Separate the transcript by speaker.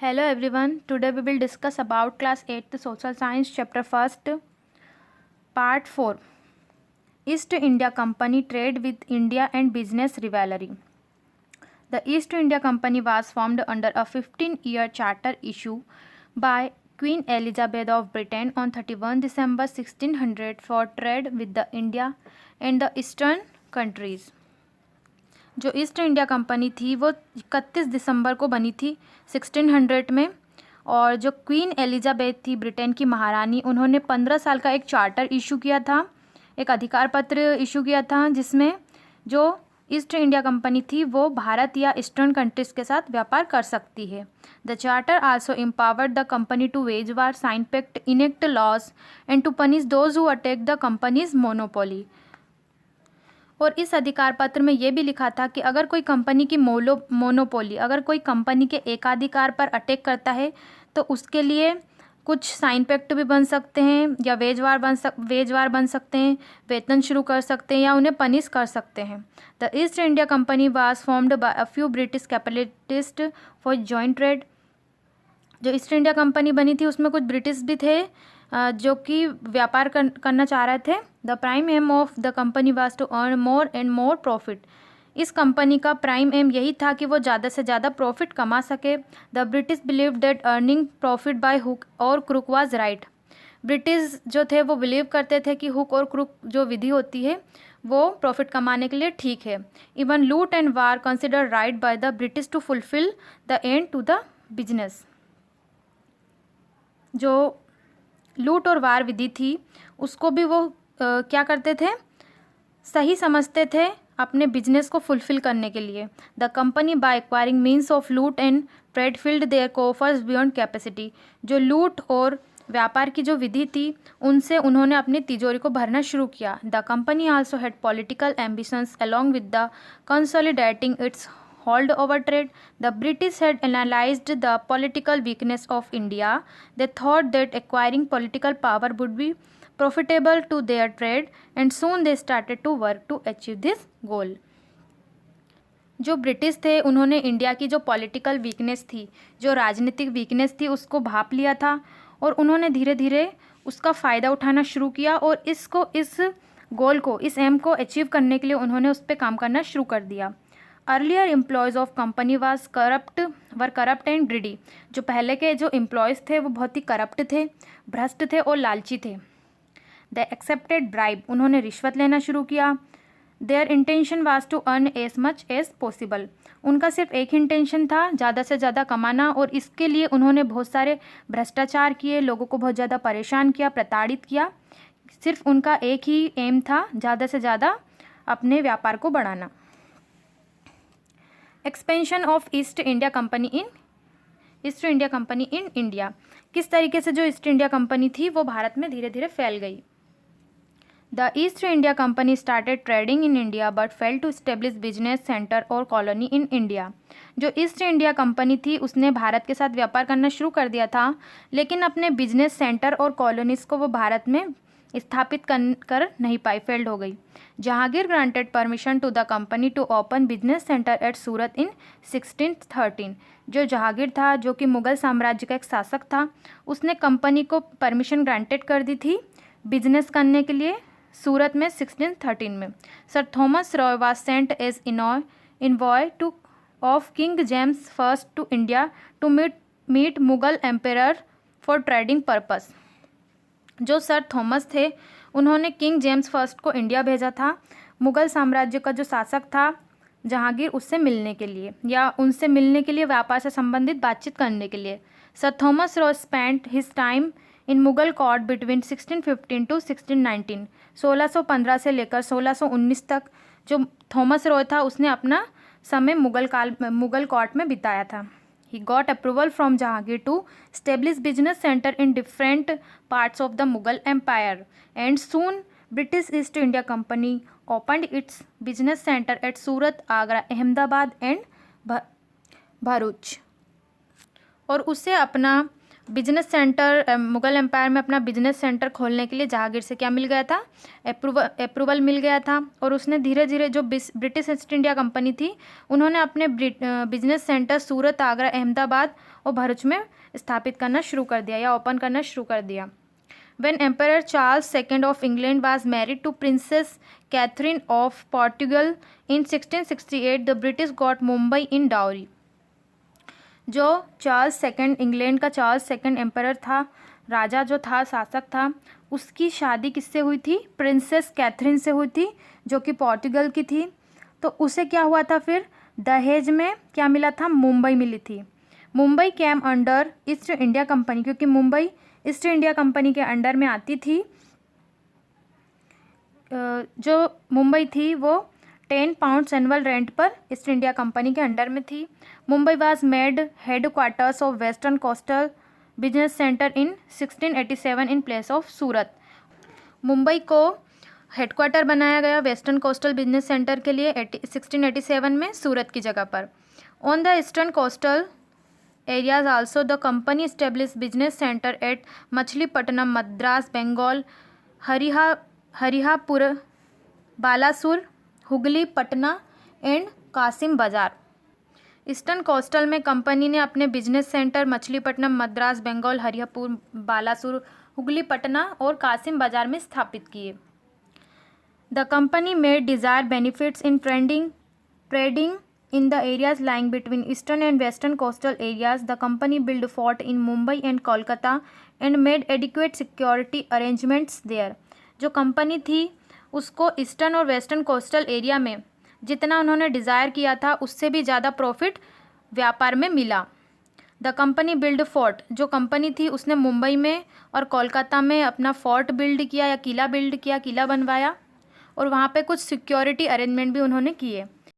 Speaker 1: Hello everyone. Today we will discuss about class 8th social science chapter 1st part 4 East India Company trade with India and business rivalry. The East India Company was formed under a 15-year charter issued by Queen Elizabeth of Britain on 31 December 1600 for trade with the India and the eastern countries. जो East India Company थी वो 31 दिसंबर को बनी थी 1600 में, और जो queen Elizabeth थी ब्रिटेन की महारानी, उन्होंने 15 साल का एक चार्टर इशू किया था, एक अधिकार पत्र इशू किया था, जिसमें जो ईस्ट इंडिया कंपनी थी वो भारत या ईस्टर्न कंट्रीज के साथ व्यापार कर सकती है. The charter also empowered the company to wage war, sign pact, enact laws and to punish those who attack the company's monopoly. और इस अधिकार पत्र में ये भी लिखा था कि अगर कोई कंपनी की मोनोपोली, अगर कोई कंपनी के एकाधिकार पर अटैक करता है तो उसके लिए कुछ साइन पैक्ट भी बन सकते हैं, या वेजवार बन सकते हैं, वेतन शुरू कर सकते हैं, या उन्हें पनिश कर सकते हैं. The East India company was formed by a few British capitalist for joint trade. जो ईस्ट इंडिया कंपनी बनी थी उसमें कुछ ब्रिटिश भी थे जो कि व्यापार करना चाह रहे थे. The prime aim of the company was to earn more and more profit. इस कंपनी का प्राइम एम यही था कि वो ज़्यादा से ज़्यादा प्रॉफिट कमा सके. The British believe that earning profit by hook और क्रुक वाज राइट. ब्रिटिश जो थे वो बिलीव करते थे कि हुक और क्रुक जो विधि होती है वो प्रॉफिट कमाने के लिए ठीक है. Even loot and war consider right by the British to fulfil the end to the business. जो लूट और वार विधि थी उसको भी वो क्या करते थे, सही समझते थे अपने बिजनेस को फुलफिल करने के लिए. The company by acquiring means of loot and trade filled their coffers beyond capacity. जो लूट और व्यापार की जो विधि थी उनसे उन्होंने अपनी तिजोरी को भरना शुरू किया. The company also had political ambitions along with the consolidating it's hold over trade. The British had analyzed the political weakness of India. They thought that acquiring political power would be profitable to their trade, and soon they started to work to achieve this goal. जो British थे उन्होंने India की जो political weakness थी, जो राजनीतिक weakness थी, उसको भाप लिया था और उन्होंने धीरे धीरे उसका फ़ायदा उठाना शुरू किया और इस गोल को, इस एम को अचीव करने के लिए उन्होंने उस पर काम करना शुरू कर दिया. Earlier employees of company were corrupt and greedy. जो पहले के जो एम्प्लॉयज़ थे वो बहुत ही करप्ट थे, भ्रष्ट थे और लालची थे. The accepted bribe. उन्होंने रिश्वत लेना शुरू किया. Their intention was to earn as much as possible. उनका सिर्फ एक इंटेंशन था, ज़्यादा से ज़्यादा कमाना, और इसके लिए उन्होंने बहुत सारे भ्रष्टाचार किए, लोगों को बहुत ज़्यादा परेशान किया, प्रताड़ित किया. सिर्फ उनका एक ही एम था, ज़्यादा से ज़्यादा अपने व्यापार को बढ़ाना. Expansion of east India company in India. किस तरीके से जो ईस्ट इंडिया कंपनी थी वो भारत में धीरे धीरे फैल गई. The East India Company started trading in India but fail to establish business centre और कॉलोनी इन इंडिया. जो ईस्ट इंडिया कंपनी थी उसने भारत के साथ व्यापार करना शुरू कर दिया था, लेकिन अपने बिजनेस सेंटर और कॉलोनीज़ को वो भारत में स्थापित कर नहीं पाई, फेल्ड हो गई. Jahangir granted permission to the company to open business centre at Surat in 1613. जो जहांगीर था, जो कि मुगल साम्राज्य का एक शासक था, उसने कंपनी को परमिशन ग्रांटेड कर दी थी बिजनेस करने के लिए सूरत में 1613 में. Sir Thomas Roy was sent as envoy to of King James first to India to meet Mughal emperor for trading purpose. जो सर थॉमस थे उन्होंने किंग जेम्स फर्स्ट को इंडिया भेजा था, मुगल साम्राज्य का जो शासक था जहांगीर, उससे मिलने के लिए, या उनसे मिलने के लिए व्यापार से संबंधित बातचीत करने के लिए. Sir Thomas Roy spent his time in Mughal court between 1615 to 1619. 1615 से लेकर 1619 तक जो थॉमस रॉय था उसने अपना समय मुगल कोर्ट में बिताया था. He got approval from Jahangir to establish business center in different parts of the Mughal Empire, and soon British East India Company opened its business center at Surat, Agra, Ahmedabad and Bharuch. और उससे अपना business centre, Mughal empire में अपना business centre खोलने के लिए जहांगीर से क्या मिल गया था? अप्रूवल मिल गया था। और उसने धीरे धीरे, जो ब्रिटिश ईस्ट इंडिया कंपनी थी, उन्होंने अपने बिजनेस सेंटर सूरत, आगरा, अहमदाबाद और भरूच में स्थापित करना शुरू कर दिया या ओपन करना शुरू कर दिया। When Emperor Charles II of England was married to Princess Catherine of Portugal in 1668, the British got Mumbai in dowry. जो चार्ल्स सेकंड, इंग्लैंड का चार्ल्स सेकंड एम्परर था, राजा जो था, शासक था, उसकी शादी किससे हुई थी? प्रिंसेस कैथरीन से हुई थी, जो कि पोर्टुगल की थी। तो उसे क्या हुआ था फिर? दहेज में क्या मिला था? मुंबई मिली थी। Mumbai came under East India Company, क्योंकि मुंबई ईस्ट इंडिया कंपनी के अंडर में आती थी। जो मुंबई थी वो 10 पाउंड्स एनुअल रेंट पर ईस्ट इंडिया कंपनी के अंडर में थी। Mumbai was made headquarters of western coastal business centre in 1687 in place of Surat. Mumbai को हेडक्वार्टर बनाया गया वेस्टर्न कोस्टल बिजनेस सेंटर के लिए 1687 में सूरत की जगह पर। On the eastern coastal areas also the company established business center at Machilipatnam, Madras, Bengal, Hariharpur, Balasore, Hooghly, Patna and Kasim Bazar. Eastern coastal में कंपनी ने अपने बिजनेस सेंटर मछलीपट्टनम, मद्रास, बंगाल, हरिहापुर, बालासुर, हुगली, पटना और कासिम बाजार में स्थापित किए। The company made desire benefits in trading in the areas lying between eastern and western coastal areas. The company built fort in Mumbai and Kolkata and made adequate security arrangements there. जो company थी उसको eastern और western coastal area में जितना उन्होंने desire किया था उससे भी ज़्यादा प्रॉफिट व्यापार में मिला। द कंपनी बिल्ड फोर्ट, जो कंपनी थी उसने मुंबई में और कोलकाता में अपना फोर्ट बिल्ड किया या किला बिल्ड किया, किला बनवाया, और वहाँ पे कुछ सिक्योरिटी अरेंजमेंट भी उन्होंने किए।